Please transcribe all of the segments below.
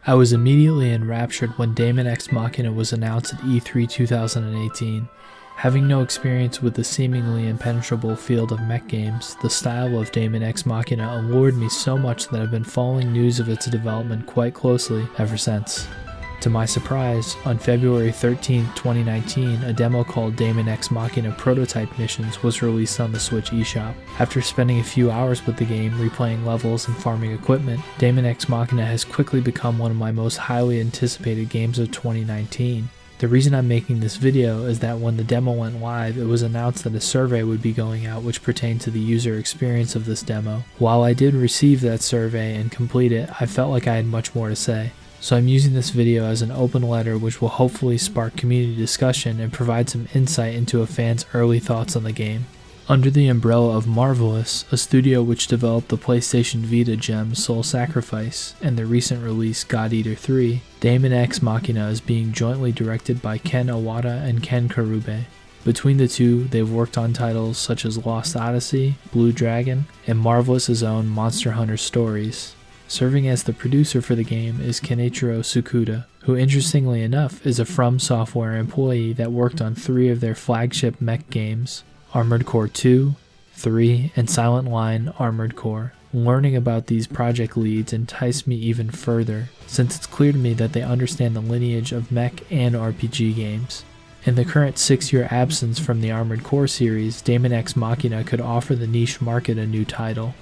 I was immediately enraptured when Daemon X Machina was announced at E3 2018. Having no experience with the seemingly impenetrable field of mech games, the style of Daemon X Machina allured me so much that I've been following news of its development quite closely ever since. To my surprise, on February 13, 2019, a demo called Daemon X Machina Prototype Missions was released on the Switch eShop. After spending a few hours with the game, replaying levels and farming equipment, Daemon X Machina has quickly become one of my most highly anticipated games of 2019. The reason I'm making this video is that when the demo went live, it was announced that a survey would be going out which pertained to the user experience of this demo. While I did receive that survey and complete it, I felt like I had much more to say. So I'm using this video as an open letter which will hopefully spark community discussion and provide some insight into a fan's early thoughts on the game. Under the umbrella of Marvelous, a studio which developed the PlayStation Vita gem Soul Sacrifice and the recent release God Eater 3, Daemon X Machina is being jointly directed by Ken Iwata and Ken Karube. Between the two, they've worked on titles such as Lost Odyssey, Blue Dragon, and Marvelous's own Monster Hunter Stories. Serving as the producer for the game is Kenichiro Tsukuda, who interestingly enough is a From Software employee that worked on 3 of their flagship mech games, Armored Core 2, 3, and Silent Line Armored Core. Learning about these project leads enticed me even further, since it's clear to me that they understand the lineage of mech and RPG games. In the current 6-year absence from the Armored Core series, Daemon X Machina could offer the niche market a new title.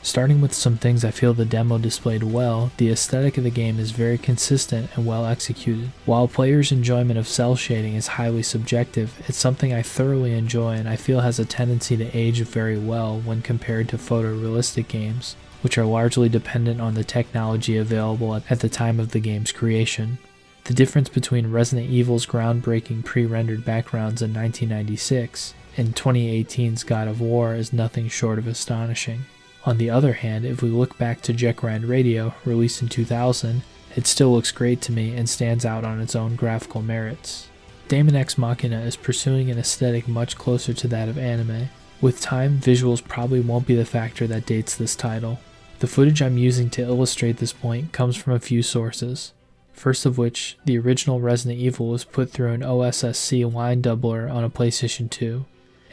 Starting with some things I feel the demo displayed well, the aesthetic of the game is very consistent and well executed. While players' enjoyment of cell shading is highly subjective, it's something I thoroughly enjoy and I feel has a tendency to age very well when compared to photorealistic games, which are largely dependent on the technology available at the time of the game's creation. The difference between Resident Evil's groundbreaking pre-rendered backgrounds in 1996 and 2018's God of War is nothing short of astonishing. On the other hand, if we look back to Jet Grind Radio, released in 2000, it still looks great to me and stands out on its own graphical merits. Daemon X Machina is pursuing an aesthetic much closer to that of anime. With time, visuals probably won't be the factor that dates this title. The footage I'm using to illustrate this point comes from a few sources. First of which, the original Resident Evil was put through an OSSC Line Doubler on a PlayStation 2.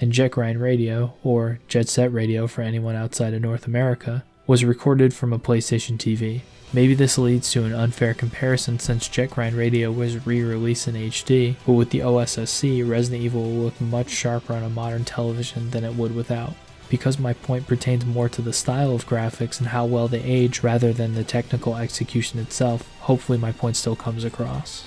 And Jet Grind Radio, or Jet Set Radio for anyone outside of North America, was recorded from a PlayStation TV. Maybe this leads to an unfair comparison since Jet Grind Radio was re-released in HD, but with the OSSC, Resident Evil will look much sharper on a modern television than it would without. Because my point pertains more to the style of graphics and how well they age rather than the technical execution itself, hopefully my point still comes across.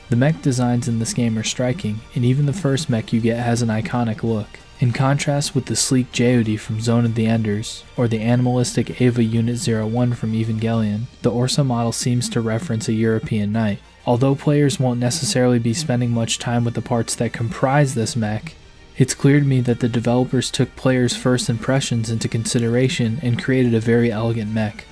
The mech designs in this game are striking, and even the first mech you get has an iconic look. In contrast with the sleek Geode from Zone of the Enders, or the animalistic Eva Unit 01 from Evangelion, the Orsa model seems to reference a European knight. Although players won't necessarily be spending much time with the parts that comprise this mech, it's clear to me that the developers took players' first impressions into consideration and created a very elegant mech.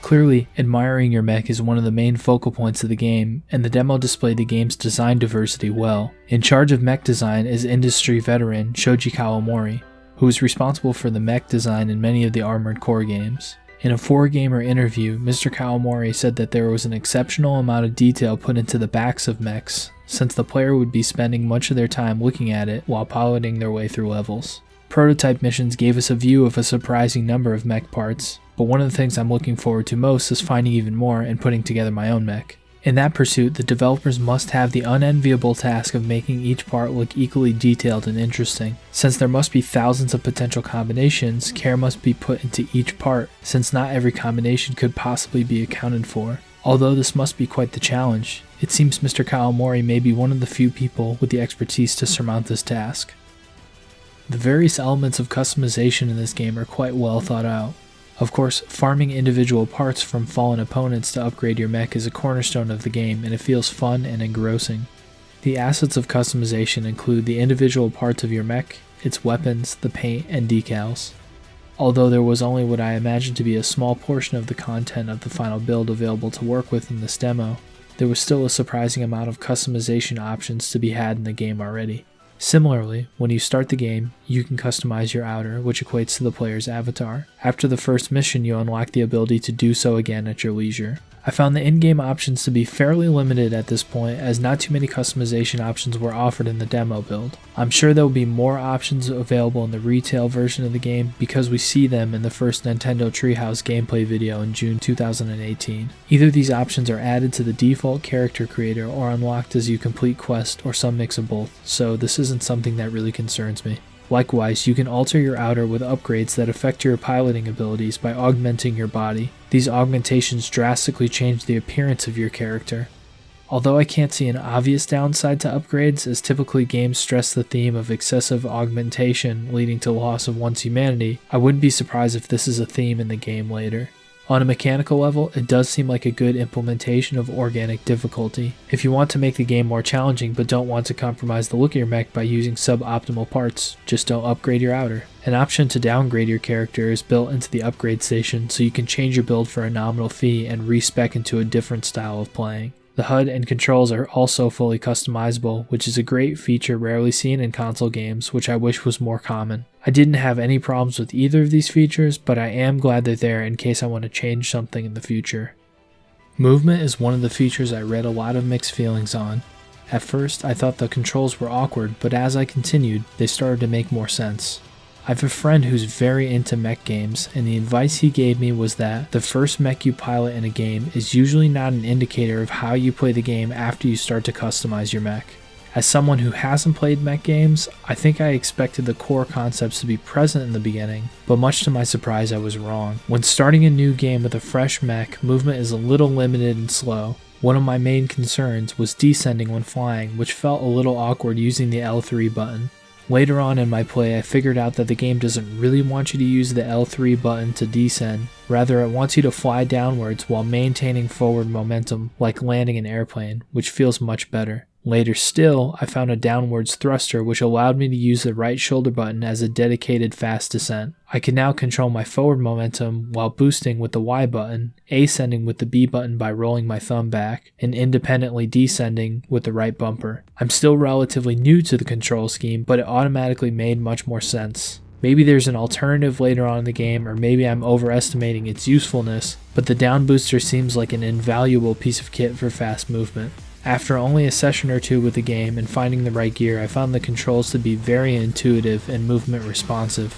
Clearly, admiring your mech is one of the main focal points of the game, and the demo displayed the game's design diversity well. In charge of mech design is industry veteran Shoji Kawamori, who is responsible for the mech design in many of the Armored Core games. In a 4Gamer interview, Mr. Kawamori said that there was an exceptional amount of detail put into the backs of mechs, since the player would be spending much of their time looking at it while piloting their way through levels. Prototype missions gave us a view of a surprising number of mech parts, but one of the things I'm looking forward to most is finding even more and putting together my own mech. In that pursuit, the developers must have the unenviable task of making each part look equally detailed and interesting. Since there must be thousands of potential combinations, care must be put into each part, since not every combination could possibly be accounted for. Although this must be quite the challenge, it seems Mr. Kawamori may be one of the few people with the expertise to surmount this task. The various elements of customization in this game are quite well thought out. Of course, farming individual parts from fallen opponents to upgrade your mech is a cornerstone of the game, and it feels fun and engrossing. The assets of customization include the individual parts of your mech, its weapons, the paint, and decals. Although there was only what I imagine to be a small portion of the content of the final build available to work with in this demo, there was still a surprising amount of customization options to be had in the game already. Similarly, when you start the game, you can customize your outer, which equates to the player's avatar. After the first mission, you unlock the ability to do so again at your leisure. I found the in-game options to be fairly limited at this point, as not too many customization options were offered in the demo build. I'm sure there will be more options available in the retail version of the game because we see them in the first Nintendo Treehouse gameplay video in June 2018. Either these options are added to the default character creator or unlocked as you complete quests, or some mix of both, so this isn't something that really concerns me. Likewise, you can alter your outer with upgrades that affect your piloting abilities by augmenting your body. These augmentations drastically change the appearance of your character. Although I can't see an obvious downside to upgrades, as typically games stress the theme of excessive augmentation leading to loss of one's humanity, I wouldn't be surprised if this is a theme in the game later. On a mechanical level, it does seem like a good implementation of organic difficulty. If you want to make the game more challenging but don't want to compromise the look of your mech by using suboptimal parts, just don't upgrade your outer. An option to downgrade your character is built into the upgrade station, so you can change your build for a nominal fee and respec into a different style of playing. The HUD and controls are also fully customizable, which is a great feature rarely seen in console games, which I wish was more common. I didn't have any problems with either of these features, but I am glad they're there in case I want to change something in the future. Movement is one of the features I read a lot of mixed feelings on. At first, I thought the controls were awkward, but as I continued, they started to make more sense. I have a friend who's very into mech games, and the advice he gave me was that the first mech you pilot in a game is usually not an indicator of how you play the game after you start to customize your mech. As someone who hasn't played mech games, I think I expected the core concepts to be present in the beginning, but much to my surprise I was wrong. When starting a new game with a fresh mech, movement is a little limited and slow. One of my main concerns was descending when flying, which felt a little awkward using the L3 button. Later on in my play, I figured out that the game doesn't really want you to use the L3 button to descend, rather it wants you to fly downwards while maintaining forward momentum like landing an airplane, which feels much better. Later still, I found a downwards thruster which allowed me to use the right shoulder button as a dedicated fast descent. I can now control my forward momentum while boosting with the Y button, ascending with the B button by rolling my thumb back, and independently descending with the right bumper. I'm still relatively new to the control scheme, but it automatically made much more sense. Maybe there's an alternative later on in the game, or maybe I'm overestimating its usefulness, but the down booster seems like an invaluable piece of kit for fast movement. After only a session or two with the game and finding the right gear, I found the controls to be very intuitive and movement responsive.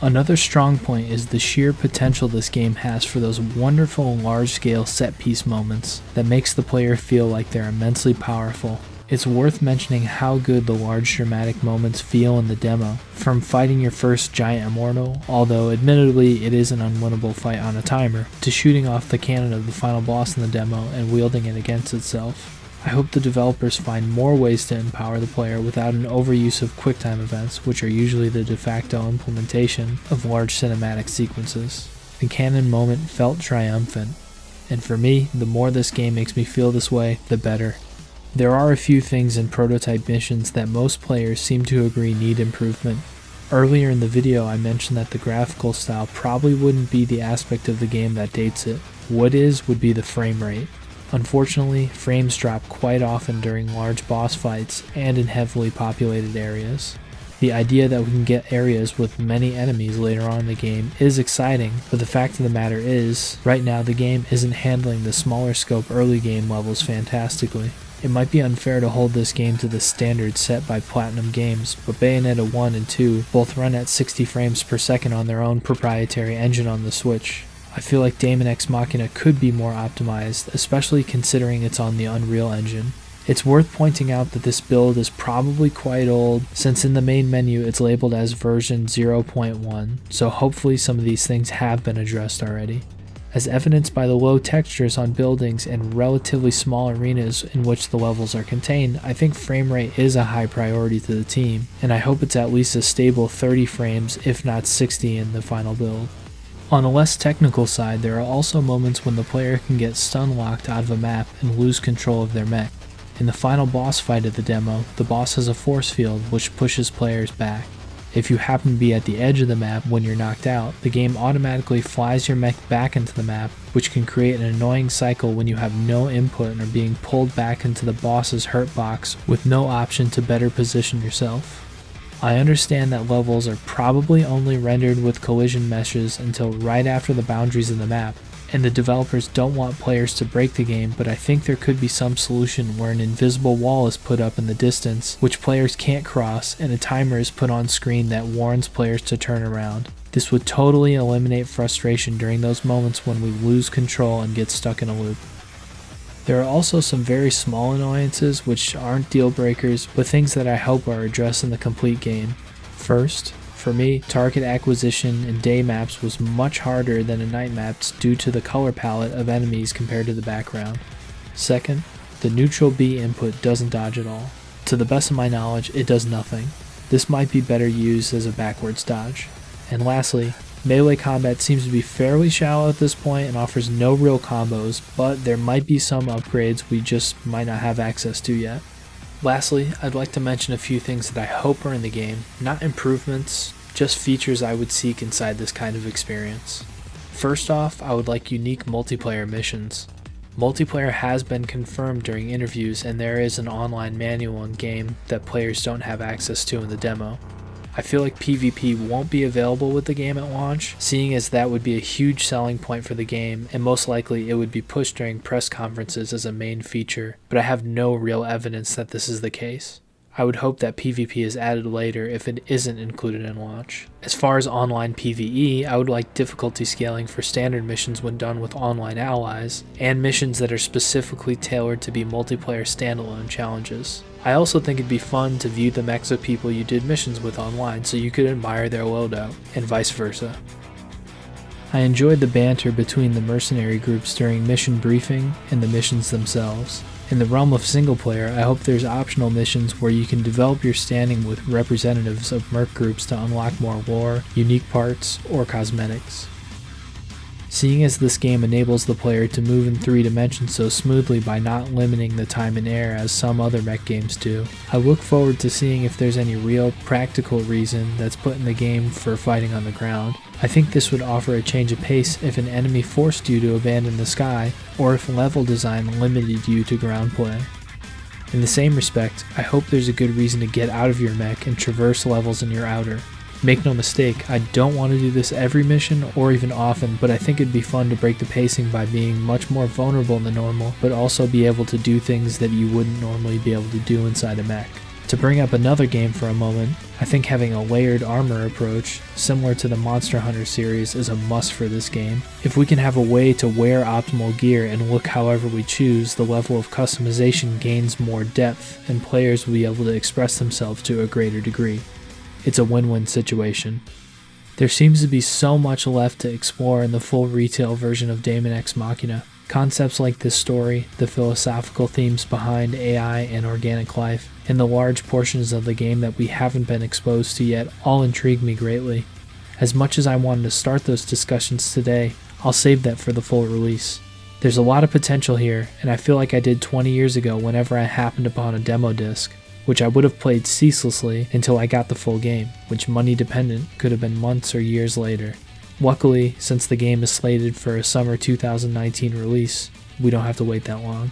Another strong point is the sheer potential this game has for those wonderful large-scale set-piece moments that makes the player feel like they're immensely powerful. It's worth mentioning how good the large dramatic moments feel in the demo, from fighting your first giant immortal, although admittedly it is an unwinnable fight on a timer, to shooting off the cannon of the final boss in the demo and wielding it against itself. I hope the developers find more ways to empower the player without an overuse of QuickTime events, which are usually the de facto implementation of large cinematic sequences. The cannon moment felt triumphant, and for me, the more this game makes me feel this way, the better. There are a few things in prototype missions that most players seem to agree need improvement. Earlier in the video I mentioned that the graphical style probably wouldn't be the aspect of the game that dates it. What is would be the frame rate. Unfortunately, frames drop quite often during large boss fights and in heavily populated areas. The idea that we can get areas with many enemies later on in the game is exciting, but the fact of the matter is, right now the game isn't handling the smaller scope early game levels fantastically. It might be unfair to hold this game to the standards set by Platinum Games, but Bayonetta 1 and 2 both run at 60 frames per second on their own proprietary engine on the Switch. I feel like Daemon X Machina could be more optimized, especially considering it's on the Unreal Engine. It's worth pointing out that this build is probably quite old, since in the main menu it's labeled as version 0.1, so hopefully some of these things have been addressed already. As evidenced by the low textures on buildings and relatively small arenas in which the levels are contained, I think frame rate is a high priority to the team, and I hope it's at least a stable 30 frames if not 60 in the final build. On a less technical side, there are also moments when the player can get stun locked out of a map and lose control of their mech. In the final boss fight of the demo, the boss has a force field which pushes players back. If you happen to be at the edge of the map when you're knocked out, the game automatically flies your mech back into the map, which can create an annoying cycle when you have no input and are being pulled back into the boss's hurt box with no option to better position yourself. I understand that levels are probably only rendered with collision meshes until right after the boundaries of the map, and the developers don't want players to break the game, but I think there could be some solution where an invisible wall is put up in the distance, which players can't cross, and a timer is put on screen that warns players to turn around. This would totally eliminate frustration during those moments when we lose control and get stuck in a loop. There are also some very small annoyances which aren't deal breakers, but things that I hope are addressed in the complete game. First, for me, target acquisition in day maps was much harder than in night maps due to the color palette of enemies compared to the background. Second, the neutral B input doesn't dodge at all. To the best of my knowledge, it does nothing. This might be better used as a backwards dodge. And lastly, melee combat seems to be fairly shallow at this point and offers no real combos, but there might be some upgrades we just might not have access to yet. Lastly, I'd like to mention a few things that I hope are in the game, not improvements, just features I would seek inside this kind of experience. First off, I would like unique multiplayer missions. Multiplayer has been confirmed during interviews, and there is an online manual in-game that players don't have access to in the demo. I feel like PvP won't be available with the game at launch, seeing as that would be a huge selling point for the game, and most likely it would be pushed during press conferences as a main feature, but I have no real evidence that this is the case. I would hope that PvP is added later if it isn't included in launch. As far as online PvE, I would like difficulty scaling for standard missions when done with online allies, and missions that are specifically tailored to be multiplayer standalone challenges. I also think it'd be fun to view the mechs of people you did missions with online so you could admire their loadout, and vice versa. I enjoyed the banter between the mercenary groups during mission briefing and the missions themselves. In the realm of single player, I hope there's optional missions where you can develop your standing with representatives of merc groups to unlock more lore, unique parts, or cosmetics. Seeing as this game enables the player to move in 3 dimensions so smoothly by not limiting the time and air as some other mech games do, I look forward to seeing if there's any real practical reason that's put in the game for fighting on the ground. I think this would offer a change of pace if an enemy forced you to abandon the sky, or if level design limited you to ground play. In the same respect, I hope there's a good reason to get out of your mech and traverse levels in your outer. Make no mistake, I don't want to do this every mission or even often, but I think it'd be fun to break the pacing by being much more vulnerable than normal, but also be able to do things that you wouldn't normally be able to do inside a mech. To bring up another game for a moment, I think having a layered armor approach, similar to the Monster Hunter series, is a must for this game. If we can have a way to wear optimal gear and look however we choose, the level of customization gains more depth, and players will be able to express themselves to a greater degree. It's a win-win situation. There seems to be so much left to explore in the full retail version of Daemon X Machina. Concepts like this story, the philosophical themes behind AI and organic life, and the large portions of the game that we haven't been exposed to yet all intrigue me greatly. As much as I wanted to start those discussions today, I'll save that for the full release. There's a lot of potential here, and I feel like I did 20 years ago whenever I happened upon a demo disc, which I would have played ceaselessly until I got the full game, which money dependent could have been months or years later. Luckily, since the game is slated for a summer 2019 release, we don't have to wait that long.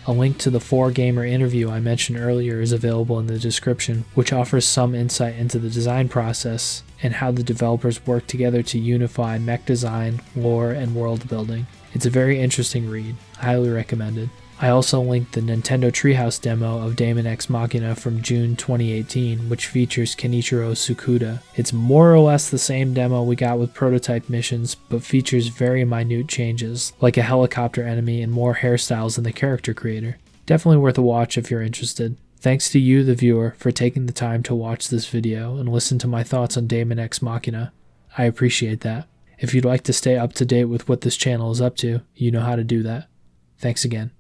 A link to the 4Gamer interview I mentioned earlier is available in the description, which offers some insight into the design process and how the developers work together to unify mech design, lore, and world building. It's a very interesting read, highly recommended. I also linked the Nintendo Treehouse demo of Daemon X Machina from June 2018, which features Kenichiro Tsukuda. It's more or less the same demo we got with prototype missions, but features very minute changes, like a helicopter enemy and more hairstyles than the character creator. Definitely worth a watch if you're interested. Thanks to you, the viewer, for taking the time to watch this video and listen to my thoughts on Daemon X Machina. I appreciate that. If you'd like to stay up to date with what this channel is up to, you know how to do that. Thanks again.